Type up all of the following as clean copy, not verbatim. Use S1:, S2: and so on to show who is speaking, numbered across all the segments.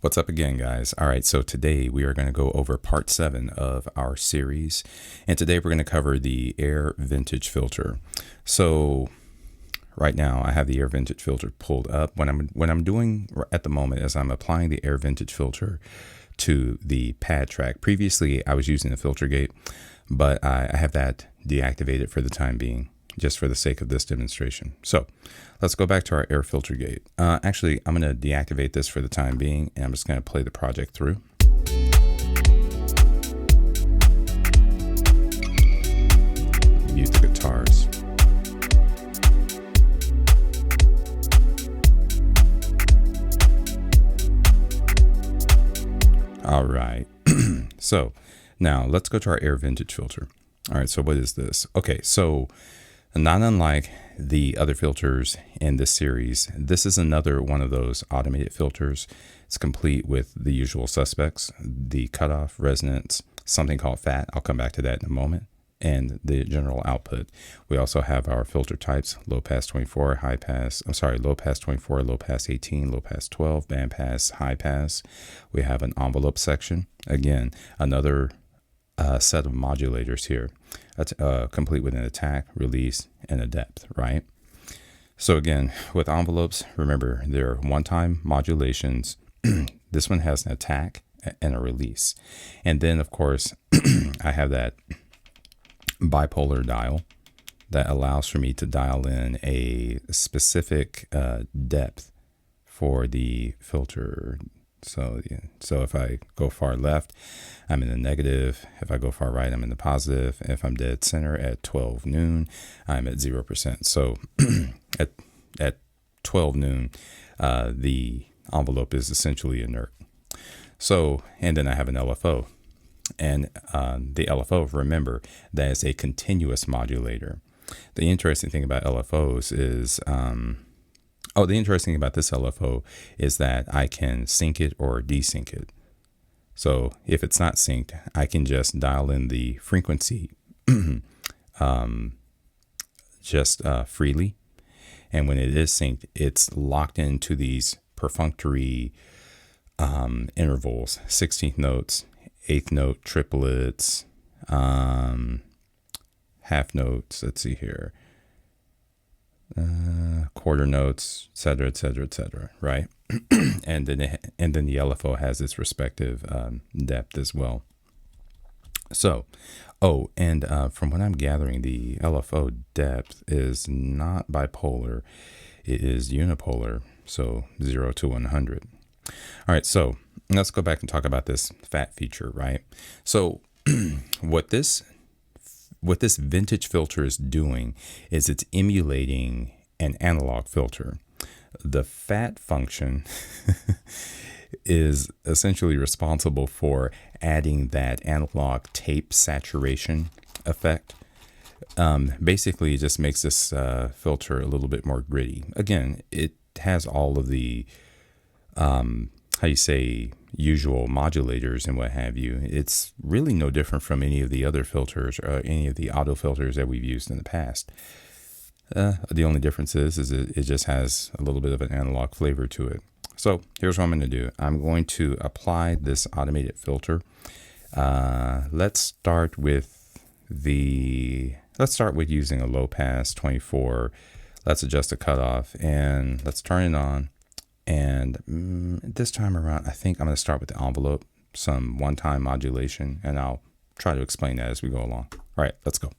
S1: What's up again, guys? All right, so today we are going to go over part 7 of our series, and today we're going to cover the air vintage filter. So right now I have the air vintage filter pulled up. What I'm doing at the moment is I'm applying the air vintage filter to the pad track. Previously I was using the filter gate, but I have that deactivated for the time being, just for the sake of this demonstration. So let's go back to our air filter gate. Actually, I'm going to deactivate this for the time being, and I'm just going to play the project through. Mute the guitars. All right. So now let's go to our air vintage filter. All right, so what is this? Okay, so not unlike the other filters in this series, this is another one of those automated filters. It's complete with the usual suspects: the cutoff, resonance, something called FAT. I'll come back to that in a moment, and the general output. We also have our filter types: low pass 24, low pass 24, low pass 18, low pass 12, band pass, high pass. We have an envelope section. Again, another set of modulators here. That's complete with an attack, release, and a depth, right? So again, with envelopes, remember, they're one-time modulations. This one has an attack and a release. And then, of course, I have that bipolar dial that allows for me to dial in a specific depth for the filter. So if I go far left, I'm in the negative. If I go far right, I'm in the positive. If I'm dead center at 12 noon, I'm at 0%. So at 12 noon, the envelope is essentially inert. So, and then I have an LFO. And the LFO, remember, that is a continuous modulator. The interesting thing about LFOs is... the interesting thing about this LFO is that I can sync it or desync it. So if it's not synced, I can just dial in the frequency freely. And when it is synced, it's locked into these perfunctory intervals: 16th notes, 8th note triplets, half notes. Let's see here. Quarter notes, etc., etc., etc., right? and then the LFO has its respective depth as well. So, from what I'm gathering, the LFO depth is not bipolar; it is unipolar, so 0 to 100. All right, so let's go back and talk about this FAT feature, right? So, what this vintage filter is doing is it's emulating an analog filter. The FAT function is essentially responsible for adding that analog tape saturation effect. Basically, it just makes this filter a little bit more gritty. Again, it has all of the usual modulators and what have you. It's really no different from any of the other filters or any of the auto filters that we've used in the past. The only difference is it just has a little bit of an analog flavor to it. So here's what I'm going to do. I'm going to apply this automated filter. Let's start with using a low pass 24. Let's adjust the cutoff and let's turn it on. And this time around, I think I'm going to start with the envelope, some one-time modulation, and I'll try to explain that as we go along. All right, let's go.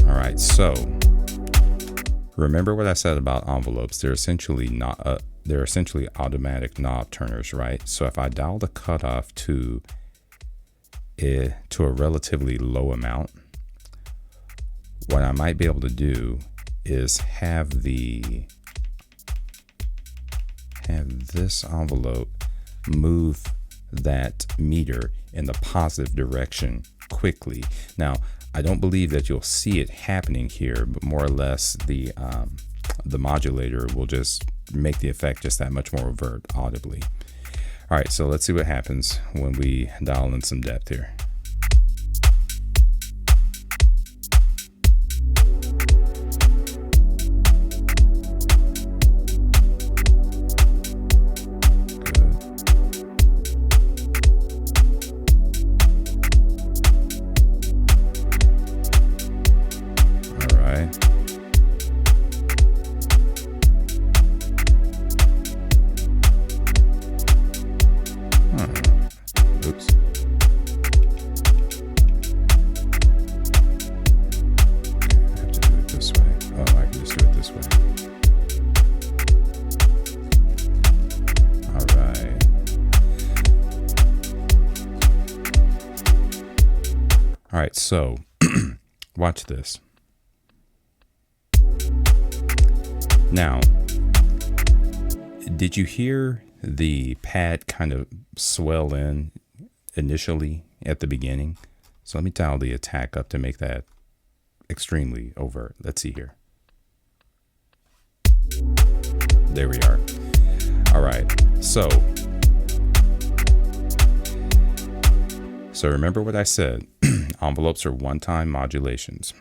S1: All right, so remember what I said about envelopes. They're essentially automatic knob turners, right? So if I dial the cutoff to a relatively low amount, what I might be able to do is have this envelope move that meter in the positive direction quickly. Now, I don't believe that you'll see it happening here, but more or less the modulator will just make the effect just that much more overt audibly. All right, so let's see what happens when we dial in some depth here. this way. All right. All right, so watch this. Now, did you hear the pad kind of swell in initially at the beginning? So let me dial the attack up to make that extremely overt. Let's see here. There we are. All right. So remember what I said. Envelopes are one-time modulations.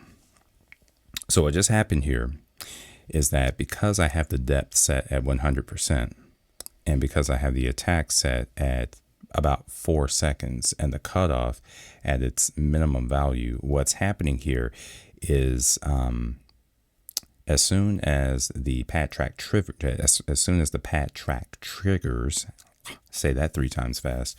S1: So what just happened here is that because I have the depth set at 100% and because I have the attack set at about 4 seconds and the cutoff at its minimum value, what's happening here is as soon as the pad track triggers, say that 3 times fast,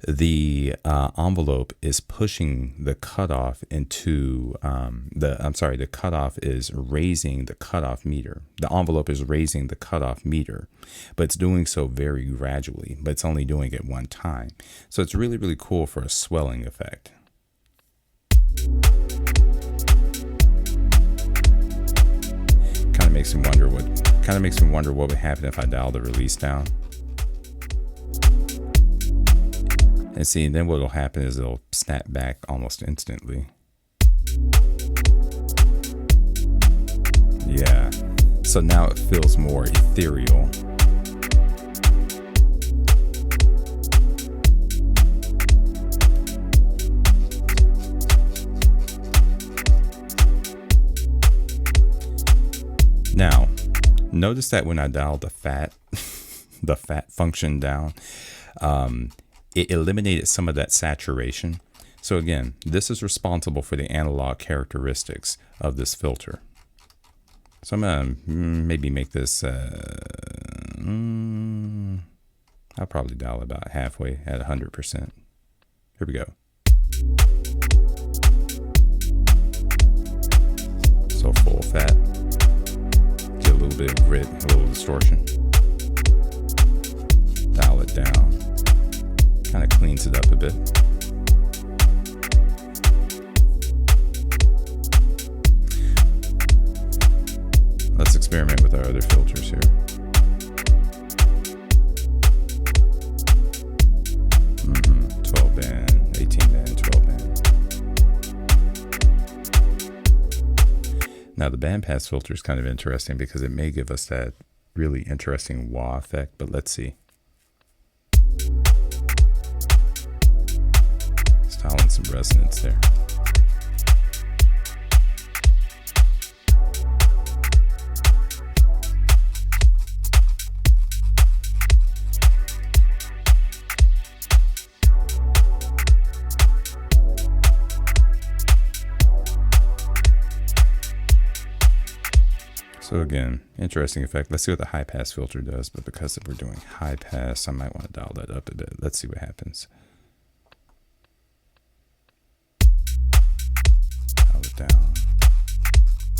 S1: the envelope is pushing the cutoff into the cutoff is raising the cutoff meter. The envelope is raising the cutoff meter, but it's doing so very gradually, but it's only doing it one time. So it's really, really cool for a swelling effect. Kind of makes me wonder what would happen if I dial the release down. And see, then what will happen is it'll snap back almost instantly. Yeah. So now it feels more ethereal. Now, notice that when I dial the fat function down, it eliminated some of that saturation. So again, this is responsible for the analog characteristics of this filter. So I'm gonna maybe make this, I'll probably dial it about halfway at 100%. Here we go. So full fat. Get a little bit of grit, a little distortion. Dial it down. Kind of cleans it up a bit. Let's experiment with our other filters here. 12 band, 18 band, 12 band. Now the bandpass filter is kind of interesting because it may give us that really interesting wah effect, but let's see. Styling some resonance there. So again, interesting effect. Let's see what the high pass filter does, but because we're doing high pass, I might want to dial that up a bit. Let's see what happens. Dial it down.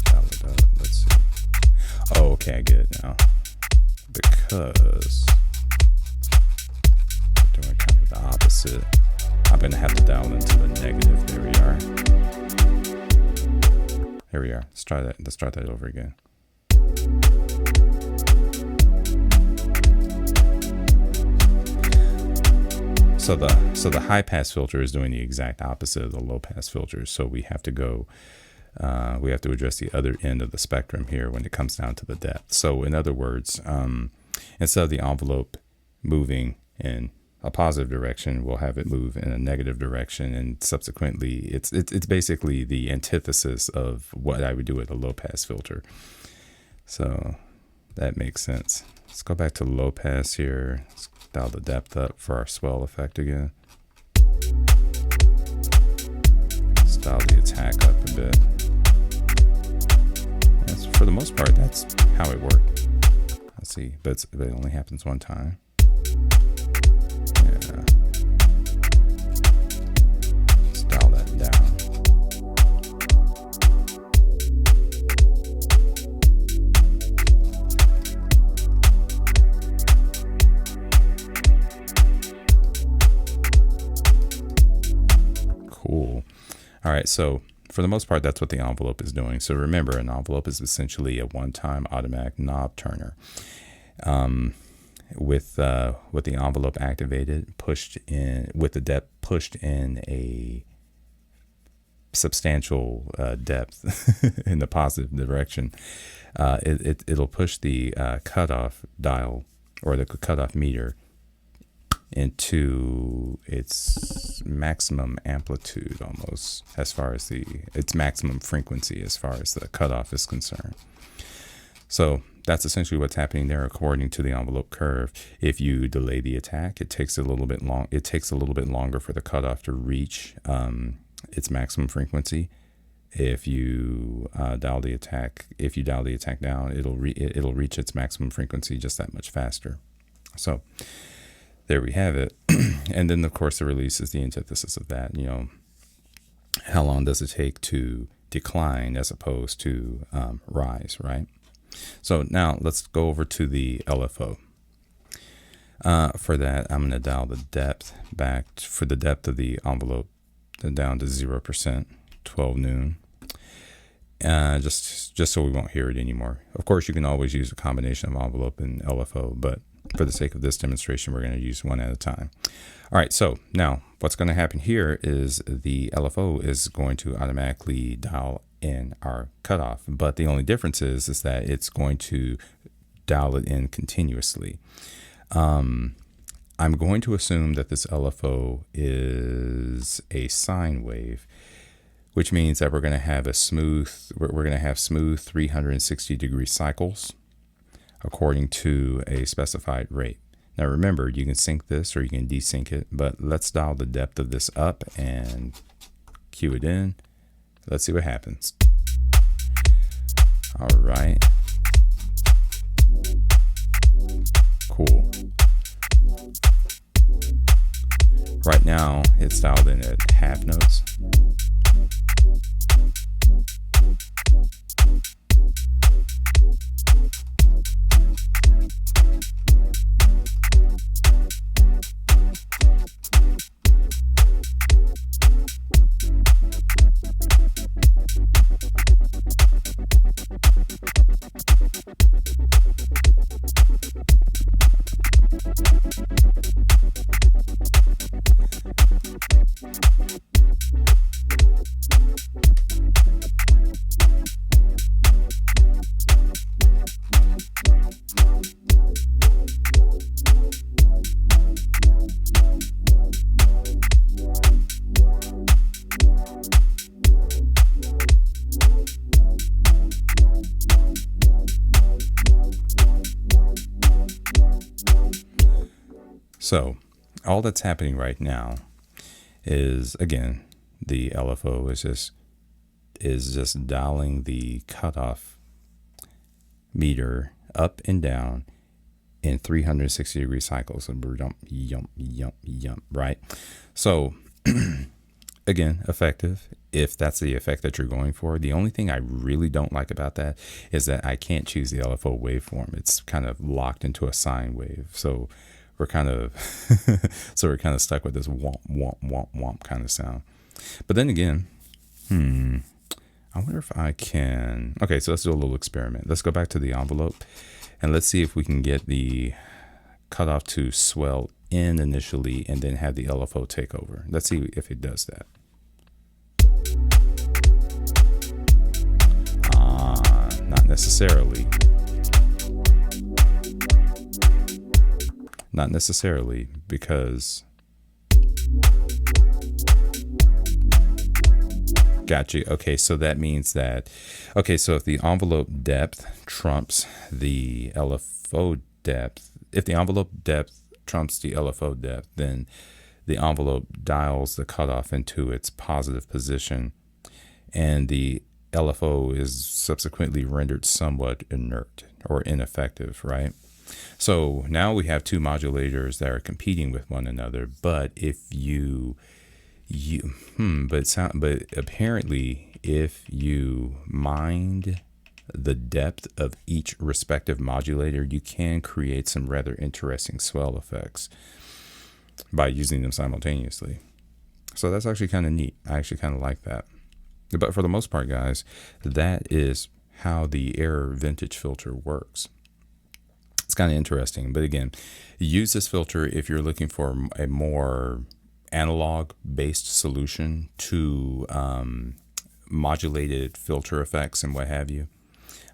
S1: Dial it up. Let's see. Oh, okay, I get it now. Because we're doing kind of the opposite. I'm going to have to dial into the negative. There we are. Here we are. Let's try that. Let's start that over again. So the high pass filter is doing the exact opposite of the low pass filter. So we have to go, we have to address the other end of the spectrum here when it comes down to the depth. So in other words, instead of the envelope moving in a positive direction, we'll have it move in a negative direction, and subsequently, it's basically the antithesis of what I would do with a low pass filter. So that makes sense. Let's go back to low pass here. Let's dial the depth up for our swell effect again. Let's dial the attack up a bit. That's, for the most part, that's how it worked. Let's see, but it only happens one time. Yeah. Let's dial that down. All right, so for the most part, that's what the envelope is doing. So remember, an envelope is essentially a one-time automatic knob turner. With the envelope activated, pushed in, with the depth pushed in a substantial depth in the positive direction, it'll push the cutoff dial or the cutoff meter into its maximum amplitude, almost, as far as its maximum frequency as far as the cutoff is concerned. So that's essentially what's happening there according to the envelope curve. If you delay the attack, it takes a little bit longer for the cutoff to reach its maximum frequency. If you dial the attack down, it'll reach its maximum frequency just that much faster. So there we have it. And then of course the release is the antithesis of that. You know, how long does it take to decline as opposed to rise, right? So now let's go over to the LFO. For that, I'm going to dial the depth back for the depth of the envelope down to 0%, 12 noon. Just so we won't hear it anymore. Of course, you can always use a combination of envelope and LFO, but for the sake of this demonstration, we're going to use one at a time. All right, so now what's going to happen here is the LFO is going to automatically dial in our cutoff, but the only difference is that it's going to dial it in continuously. I'm going to assume that this LFO is a sine wave, which means that we're going to have smooth 360-degree cycles according to a specified rate. Now remember, you can sync this or you can desync it, but let's dial the depth of this up and cue it in. Let's see what happens. All right. Cool. Right now, it's dialed in at half notes. So all that's happening right now is, again, the LFO is just dialing the cutoff meter up and down in 360-degree cycles. Yump, right? So again, effective if that's the effect that you're going for. The only thing I really don't like about that is that I can't choose the LFO waveform. It's kind of locked into a sine wave. So we're kind of stuck with this womp womp womp womp kind of sound. But then again, I wonder if I can. Okay, so let's do a little experiment. Let's go back to the envelope and let's see if we can get the cutoff to swell in initially and then have the LFO take over. Let's see if it does that. Not necessarily. Not necessarily, because gotcha. Okay, so that means that, okay, so if the envelope depth trumps the LFO depth, if the envelope depth trumps the LFO depth, then the envelope dials the cutoff into its positive position, and the LFO is subsequently rendered somewhat inert or ineffective, right? So now we have two modulators that are competing with one another. But if but apparently if you mind the depth of each respective modulator, you can create some rather interesting swell effects by using them simultaneously. So that's actually kind of neat. I actually kind of like that. But for the most part, guys, that is how the air vintage filter works. It's kind of interesting. But again, use this filter if you're looking for a more analog based solution to modulated filter effects and what have you.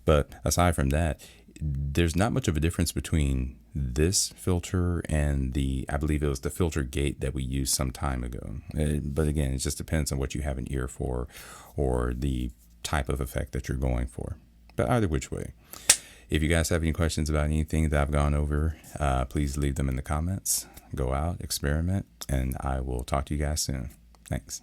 S1: But aside from that, there's not much of a difference between this filter and I believe it was the filter gate that we used some time ago. But again, it just depends on what you have an ear for or the type of effect that you're going for. But either which way, if you guys have any questions about anything that I've gone over, please leave them in the comments. Go out, experiment, and I will talk to you guys soon. Thanks.